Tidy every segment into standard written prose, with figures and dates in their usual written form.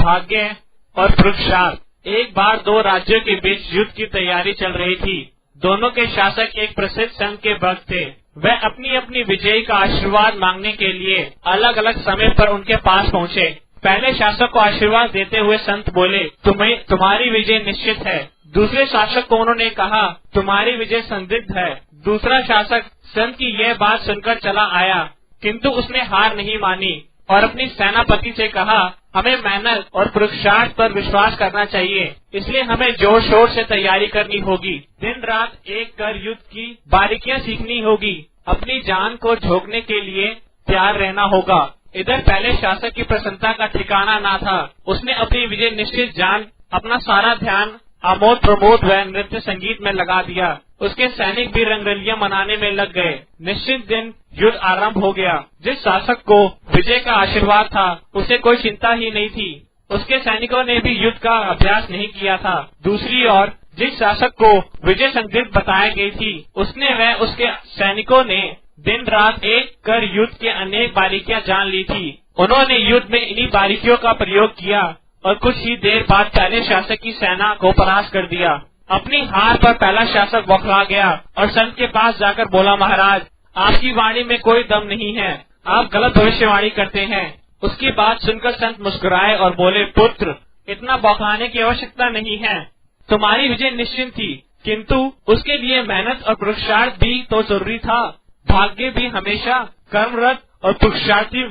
भाग्य और पुरुषार्थ। एक बार दो राज्यों के बीच युद्ध की तैयारी चल रही थी। दोनों के शासक एक प्रसिद्ध संत के भक्त थे। वह अपनी अपनी विजय का आशीर्वाद मांगने के लिए अलग अलग समय पर उनके पास पहुँचे। पहले शासक को आशीर्वाद देते हुए संत बोले, तुम्हारी विजय निश्चित है। दूसरे शासक को उन्होंने कहा, तुम्हारी विजय संदिग्ध है। दूसरा शासक संत की यह बात सुनकर चला आया, किंतु उसने हार नहीं मानी और अपनी सेनापति से कहा, हमें मेहनत और पुरुषार्थ पर विश्वास करना चाहिए, इसलिए हमें जोर शोर से तैयारी करनी होगी। दिन रात एक कर युद्ध की बारीकियां सीखनी होगी। अपनी जान को झोंकने के लिए तैयार रहना होगा। इधर पहले शासक की प्रसन्नता का ठिकाना ना था। उसने अपनी विजय निश्चित जान अपना सारा ध्यान आमोद प्रमोद व नृत्य संगीत में लगा दिया। उसके सैनिक भी रंगरलियां मनाने में लग गए। निश्चित दिन युद्ध आरंभ हो गया। जिस शासक को विजय का आशीर्वाद था, उसे कोई चिंता ही नहीं थी। उसके सैनिकों ने भी युद्ध का अभ्यास नहीं किया था। दूसरी ओर जिस शासक को विजय संदिग्ध बताई गई थी, उसने व उसके सैनिकों ने दिन रात एक कर युद्ध के अनेक बारीकियां जान ली थी। उन्होंने युद्ध में इन्हीं बारीकियों का प्रयोग किया और कुछ ही देर बाद पहले शासक की सेना को परास्त कर दिया। अपनी हार पर पहला शासक बौखला गया और संत के पास जाकर बोला, महाराज, आपकी वाणी में कोई दम नहीं है, आप गलत भविष्यवाणी करते हैं। उसकी बात सुनकर संत मुस्कुराए और बोले, पुत्र, इतना बौखलाने की आवश्यकता नहीं है। तुम्हारी विजय निश्चित थी, किंतु उसके लिए मेहनत और पुरुषार्थ भी तो जरूरी था। भाग्य भी हमेशा कर्मरत और पुरुषार्थी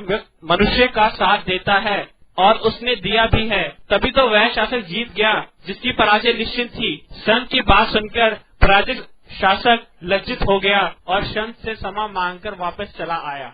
मनुष्य का साथ देता है, और उसने दिया भी है। तभी तो वह शासक जीत गया जिसकी पराजय निश्चित थी। संत की बात सुनकर पराजित शासक लज्जित हो गया और संत से क्षमा मांगकर वापस चला आया।